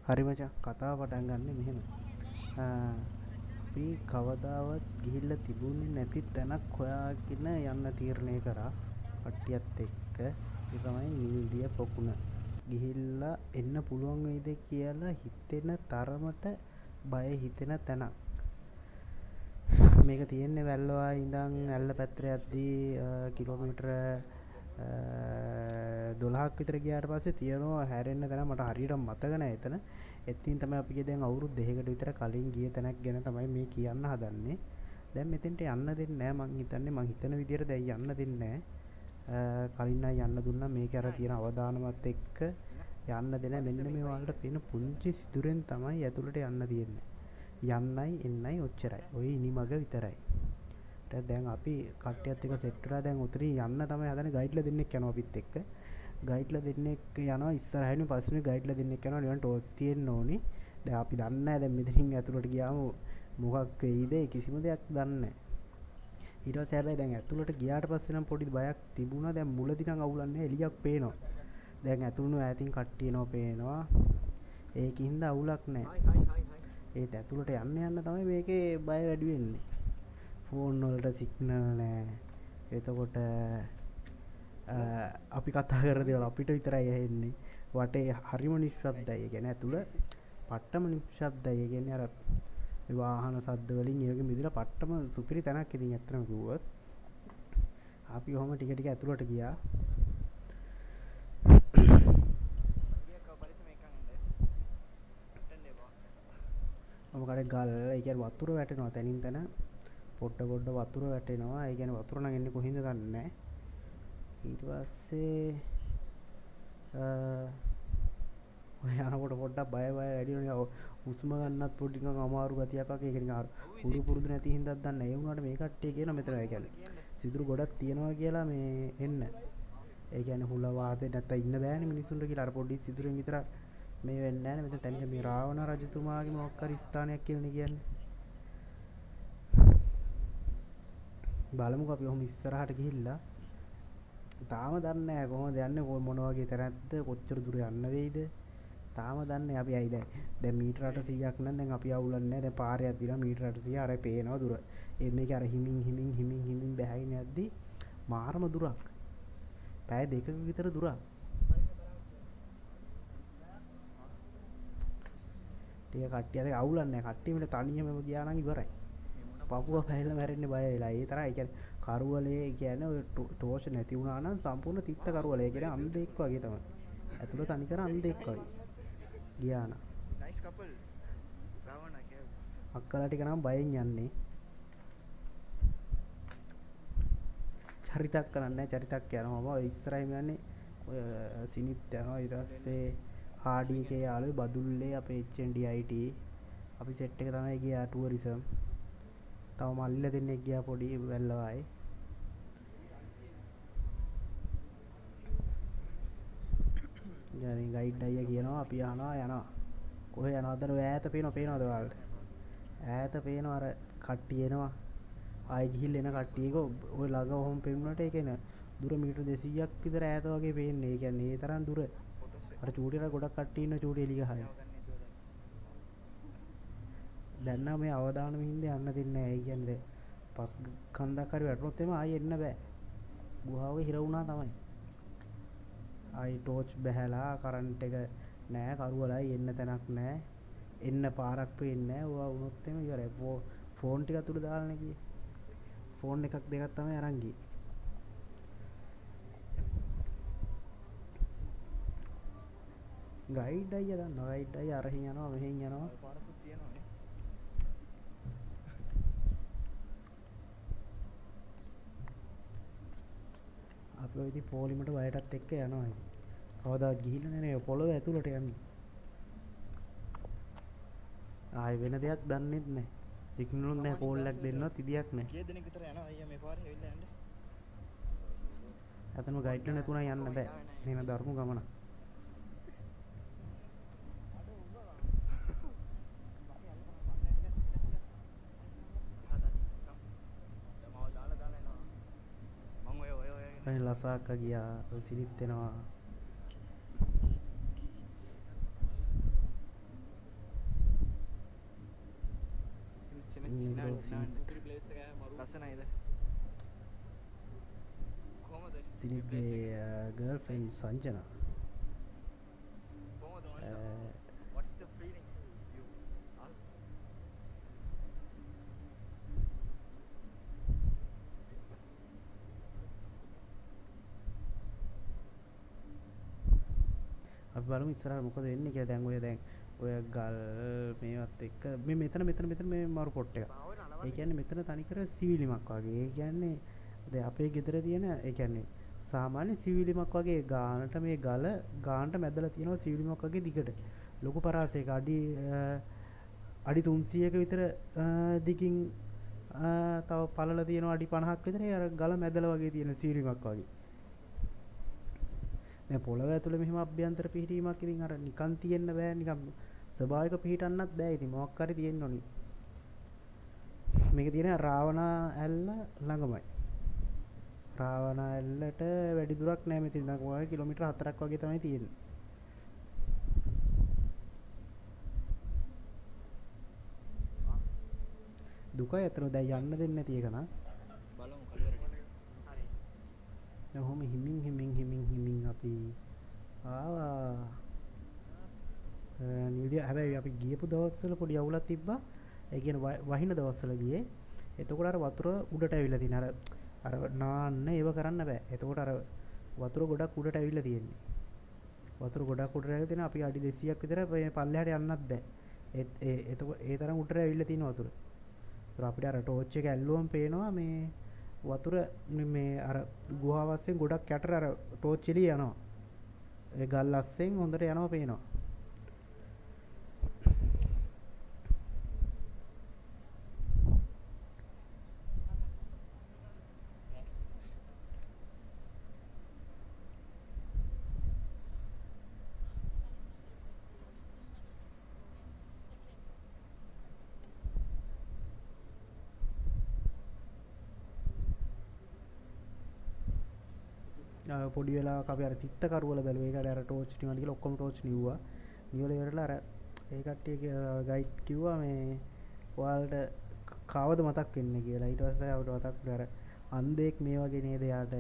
හරි මචං කතාව පටන් ගන්න මෙහෙම. අපි කවදාවත් ගිහිල්ලා තිබුණේ නැති තැනක් හොයාගෙන යන්න තීරණය කරා කට්ටියත් එක්ක. ඒ තමයි නිල්දිය පොකුණ. ගිහිල්ලා එන්න පුළුවන් වෙයිද කියලා හිතෙන තරමට බය හිතෙන තැනක්. මේක තියෙන්නේ වැල්ලවා ඉඳන් ඇල්ල පැත්තට යද්දී කිලෝමීටර 12ක් විතර ගියාට පස්සේ තියෙනවා හැරෙන්න තැන මට හරියට මතක නැහැ එතන. එතනින් තමයි අපි දැන් අවුරුදු 2කට විතර කලින් ගිය තැනක් ගැන තමයි මේ කියන්න හදන්නේ. දැන් මෙතෙන්ට යන්න දෙන්නේ නැහැ මං හිතන්නේ මං හිතන විදියට දැන් යන්න දෙන්නේ නැහැ. කලින් අය යන්න දුන්නා මේක අර තියෙන අවදානමත් එක්ක යන්න දෙන මෙන්න මේ වලට පේන පුංචි සිදුරෙන් තමයි ඇතුළට යන්න තියෙන්නේ. යන්නයි එන්නයි ඔච්චරයි. ඔය ඉනිමග විතරයි. දැන් අපි කට්ටියත් එක්ක සෙට් වෙලා දැන් උතරින් යන්න තමයි හදන්නේ. ගයිඩ්ලා දෙන්නෙක් යනවා අපිත් එක්ක. ගයිඩ්ලා දෙන්නෙක් යනවා ඉස්සරහින් පස්සේ ගයිඩ්ලා දෙන්නෙක් යනවා නිකන් ටෝච් තියෙන්න ඕනි. දැන් අපි දන්නේ නැහැ දැන් මෙතනින් ඇතුළට ගියාම මොකක් වෙයිද කිසිම දෙයක් දන්නේ නැහැ. ඊට පස්සේ හැබැයි දැන් ඇතුළට ගියාට පස්සේ නම් පොඩි බයක් තිබුණා. දැන් මුලදී නම් අවුලන්නේ එළියක් පේනවා. දැන් ඇතුළු ඈතින් කට්ටිය එනවා පේනවා. ඒකින්ද අවුලක් නැහැ. ඒත් ඇතුළට යන්න යන්න තමයි මේකේ බය වැඩි වෙන්නේ. ෆෝන් වලට සිග්නල් නැහැ. එතකොට අපි කතා කරන දේවල් අපිට විතරයි ඇහෙන්නේ. වටේ හරිම නිශ්ශබ්දයි. ඒ කියන්නේ ඇතුළ පට්ටම නිශ්ශබ්දයි. ඒ කියන්නේ අර වාහන සද්ද වලින් ඒ වගේ මිදලා පට්ටම සුපිරි තැනක් ඉතින් ඇත්තටම කිව්වොත්. අපි ඔහොම ටික ටික ඇතුළට ගියා. මොකද ගල් ඒ කියන්නේ වතුර වැටෙනවා තැනින් තැන පොඩ වතුර වැටෙනවා. ඒ කියන්නේ වතුර නම් එන්නේ කොහින්ද දන්නේ නැහැ. ඊට පස්සේ ඔය යනකොට පොඩ්ඩක් බය වැඩි වෙනවා. හුස්ම ගන්නත් පොඩි නිකන් අමාරු ගතියක් වගේ. ඒක නිකන් අර පුරුදු නැති හින්දාත් දන්නේ. ඒ වුණාට මේ කට්ටිය කියන මෙතන ඒ කියන්නේ සිදුරු ගොඩක් තියනවා කියලා මේ එන්න. ඒ කියන්නේ හුල වාදේ නැත්තම් ඉන්න බෑනේ මිනිස්සුන්ට කියලා අර පොඩි සිදුරෙන් විතර මේ වෙන්නේ නැහැ නේ. මෙතන තනිය මේ රාවණ රජතුමාගේ මොකක් හරි ස්ථානයක් කියලානේ කියන්නේ. බලමුකෝ අපි ඔහොම ඉස්සරහට ගිහිල්ලා තාම දන්නේ නැහැ කොහොමද යන්නේ මොන වගේ තැනක්ද කොච්චර දුර යන්න වෙයිද තාම දන්නේ අපි ඇයි දැන් මීටර 800ක් නම් දැන් අපි අවුලන්නේ නැහැ. දැන් පාරයක් දිලා මීටර 800 අර පේනවා දුර. ඒ මේක අර හිමින් බැහැගෙන යද්දි මාරම දුරක්. පැය දෙකක විතර දුරක්. ටික කට්ටියට අවුලන්නේ නැහැ. කට්ටිය මෙතන තනියම ගියා නම් ඉවරයි. පපුව පැහැලා මැරෙන්න බය වෙලා. ඒ තරම් ඒ කියන්නේ කරුවලේ කියන්නේ ඔය ටෝච් නැති වුණා නම් සම්පූර්ණ තිත්ත කරුවලේ. ඒ කියන්නේ අන්ධෙක් වගේ තමයි. ඇතුළ තනිකර අන්ධෙක් වගේ. ගියා නම්. Nice couple. රාවණා කියන්නේ. අක්කලා ටික නම් බයෙන් යන්නේ. චරිතක් කරන්නේ චරිතක් යනවා. මම ඉස්සරහින් යන්නේ ඔය සිනිත් යනවා. ඊට පස්සේ හාඩීකේ යාළුවෝ බදුල්ලේ අපේ HNDIT අපි සෙට් එක තමයි ගියා ටුවරිසම්. තව මල්ලිලා දෙන්නෙක් ගියා පොඩි වැල්ලවායි. ඉතින් ගයිඩ් අයියා කියනවා අපි යනවා. කොහෙ යනවද? ඈත පේනවද ඔයාලට? ඈත පේනවා අර කට්ටිය එනවා. ආයෙ ගිහිල්ලා එන කට්ටියක ඔය ළඟ ඔහොම පෙන්නුනට ඒ කියන්නේ දුර මීටර 200ක් විතර ඈත වගේ පේන්නේ. ඒ කියන්නේ ඒ තරම් දුර. අර චූටියට ගොඩක් කට්ටිය ඉන්න චූටි එළිය ගහයි. දැන් නම් මේ අවදානම හින්දා යන්න දෙන්නේ නැහැ. ඒ කියන්නේ පස් කන්දක් හරි වැටුනොත් එම ආයෙ එන්න බෑ. ගුහාවේ හිර වුණා තමයි. ආයි ටෝච් බැහැලා කරන්ට් එක නෑ කරුවලයි එන්න තැනක් නෑ. එන්න පාරක් පේන්නේ නෑ. ඔවා වුණොත් එම ඉවරයි. ෆෝන් ටික අතුරු දාලානේ ගියේ. ෆෝන් එකක් දෙකක් තමයි අරන් ගියේ. ගයිඩ් අයියා දන්නවා. ගයිඩ් අයියා අරහින් යනවා මෙහෙන් යනවා. පාරකුත් තියෙනවානේ. අපි ඔය ඉතින් පොලිමට වයටත් එක්ක යනවා. කවදාවත් ගිහිල්ලා නැහැ නේ පොළොව ඇතුළට යන්නේ. ආයෙ වෙන දෙයක් දන්නෙත් නැහැ. සිග්නලුත් නැහැ කෝල් එකක් දෙන්නවත් ඉදියක් නැහැ. කී දෙනෙක් විතර යනවා අයියා මේ පාරේ හැවිල්ලා යන්නේ? අතන ගයිඩ්ලා නැතුණා යන්න බෑ. එහෙම දරුණු ගමනක්. අනේ ලසාක ගියා. සිරිත් එනවා. ලස්සනයිද කොහොමද සිනිගේ ගර්ල්ෆ්‍රෙන්ඩ් සංජනා කොහොමද what's the feeling you huh? අපි බලමු ඉස්සරහට මොකද වෙන්නේ කියලා. දැන් ඔය ගල් මේවත් එක්ක මේ මෙතන මේ මරු පොට් එක. ඒ කියන්නේ මෙතන තනිකර සිවිලිමක් වගේ. ඒ කියන්නේ දැන් අපේ ගෙදර තියෙන ඒ කියන්නේ සාමාන්‍ය සිවිලිමක් වගේ ගානට මේ ගල ගානට මැදලා තියෙනවා සිවිලිමක් වගේ දිගට. ලොකු පරාසයක අඩි 300ක විතර දිගින් තව පළල තියෙනවා අඩි 50ක් විතර. ඒ අර ගල මැදලා වගේ තියෙන සිවිලිමක් වගේ. දැන් පොළව ඇතුලේ මෙහෙම අභ්‍යන්තර පිහිටීමක් ඉතින් අර නිකන් තියෙන්න බෑ. නිකන් ස්වභාවික පිහිටන්නත් බෑ. ඉතින් මොකක් හරි තියෙන්න ඕනි. මේක තියෙන රාවණා ඇල්ල ළඟමයි. රාවණා ඇල්ලට වැඩි දුරක් නෑ මෙතන. ඉතින් කොහේ කිලෝමීටර් 4ක් වගේ තමයි තියෙන්නේ. දුකයි අතන දැන් යන්න දෙන්නේ නැති එක නා. බලමු කලියරට හරි දැන් ඔහොම හිමින් අපි ආවා. නිවිදිය හැබැයි අපි ගියපු දවස්වල පොඩි අවුලක් තිබ්බා. ඒ කියන්නේ වහින දවස්වල ගියේ. එතකොට අර වතුර උඩට ඇවිල්ලා තියෙන අර නාන්න ඒව කරන්න බෑ. එතකොට අර වතුර ගොඩක් උඩට ඇවිල්ලා තියෙන්නේ. වතුර ගොඩක් උඩට ඇවිල්ලා තියෙන අපි අඩි 200ක් විතර මේ පල්ලෙහාට යන්නත් බෑ. ඒ තරම් උඩට ඇවිල්ලා තියෙන වතුර. ඒතර අපිට අර ටෝච් එක ඇල්ලුවම පේනවා මේ වතුර මේ අර ගුහාව අස්සෙන් ගොඩක් යටට අර ටෝච් එළිය යනවා. ඒ ගල් අස්සෙන් හොඳට යනවා පේනවා. පොඩි වෙලාවක අපි අර තිත්ත කරවල බැලුවා. ඒකට අර ටෝච් නිවන කියලා ඔක්කොම ටෝච් නිව්වා. නිවල ඉවරලා අර ඒ කට්ටිය ගයිඩ් කිව්වා මේ ඔයාලට කාවද මතක් වෙන්නේ කියලා. ඊට පස්සේ අපිට මතක් වුණා අර අන්ධෙක් මේ වගේ නේද යාට.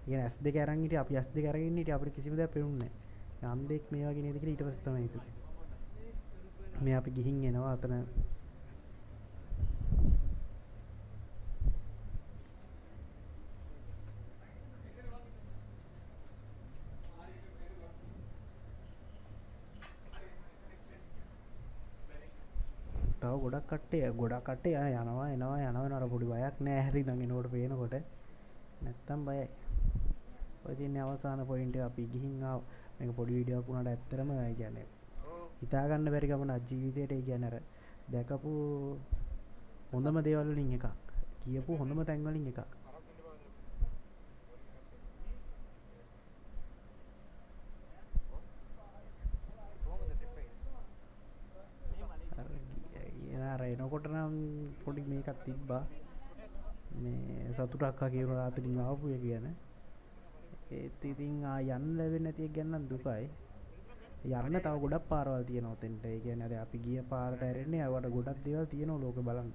කියන්නේ S2 අරන් හිටියේ අපි S2 අරගෙන හිටියේ අපිට කිසිම දෙයක් පෙනුන්නේ නැහැ. අන්ධෙක් මේ වගේ නේද කියලා ඊට පස්සේ තමයි හිතුවේ. මේ අපි ගිහින් එනවා අතන තව ගොඩක් කට්ටිය යනවා එනවා අර පොඩි බයක් නෑ හරි නම් එනකොට පේනකොට නැත්තම් බයයි. ඔය තියන්නේ අවසාන පොයින්ට් එක අපි ගිහින් ආව. මේක පොඩි වීඩියෝවක් වුණාට ඇත්තටම ඒ කියන්නේ හිතා ගන්න බැරි ගමන ජීවිතේට ඒ කියන්නේ අර දැකපු හොඳම දේවල් වලින් එකක්. කියපු හොඳම තැන් වලින් එකක්. අර එනකොට නම් පොඩි මේකක් තිබ්බා. මේ සතුටක් කියන රාත්‍රින් ආපු එක ගැන. ඒත් ඉතින් යන්න ලැබෙන්නේ නැති එක ගැන නම් දුකයි. යන්න තව ගොඩක් පාරවල් තියෙනවා උතෙන්ට. ඒ කියන්නේ අර අපි ගිය පාරට ඇරෙන්නේ අවට ගොඩක් දේවල් තියෙනවා ලෝකේ බලන්න.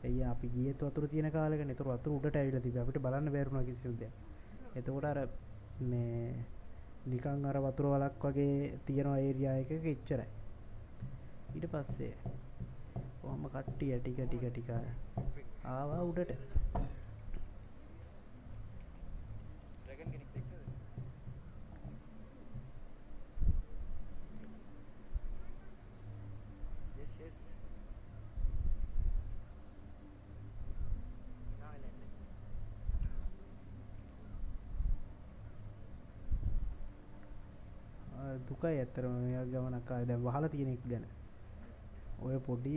එయ్య අපි ගියේත් වතුර තියෙන කාලෙකනේ. ඒතර වතුර උඩට ඇවිල්ලා තිබ්බා. අපිට බලන්න බැරුණා කිසිම දෙයක්. එතකොට අර මේ නිකන් අර වතුර වලක් වගේ තියෙන ඒරියා එකක ඉච්චරයි. ඊට පස්සේ කොහොම කට්ටිය ටික ආවා උඩට. ඩ්‍රැගන් කෙනෙක් එක්කද yes දුකයි ඇත්තටම මේ ගමනක් ආවේ. දැන් වහලා තියෙන එක ගැන. ඔය පොඩි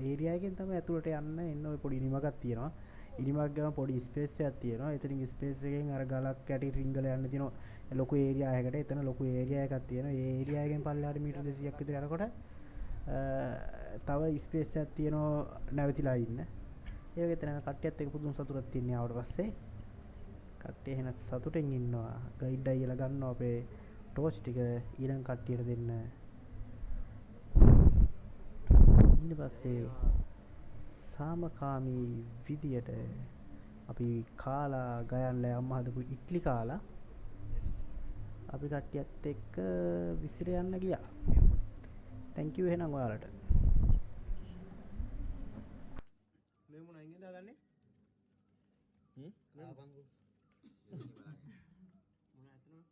ඒරියා එකෙන් තමයි ඇතුළට එන්න ඔය පොඩි ඉනිමකක් තියෙනවා. ඉනිමක් ගම පොඩි ස්පේස් එකක් තියෙනවා. එතනින් ස්පේස් එකෙන් අර ගලක් යටි රිංගල යන්න තියෙනවා. ලොකු ඒරියා එකකට. එතන ලොකු ඒරියා එකක් තියෙනවා. ඒ ඒරියා එකෙන් පල්ලෙහාට මීටර් 200ක් විතර යනකොට තව ස්පේස් එකක් තියෙනවා නැවතිලා ඉන්න. ඒ වගේ තැනක කට්ටියත් එක්ක පුදුම සතුටක් තියෙනවා ආවට පස්සේ. කට්ටිය එහෙනම් සතුටෙන් ඉන්නවා. ගයිඩ් අයියලා ගන්නවා අපේ ටෝච් ටික ඊළඟ කට්ටියට දෙන්න. ඊට පස්සේ සාමකාමී විදියට අපි කාලා ගයන්ලා අම්මා හදපු ඉඩ්ලි කාලා Yes. අපි කට්ටියත් එක්ක විසිර යන්න ගියා. thank you එහෙනම් ඔයාලට. මේ මොන අයින්ද දාගන්නේ? ආපංගු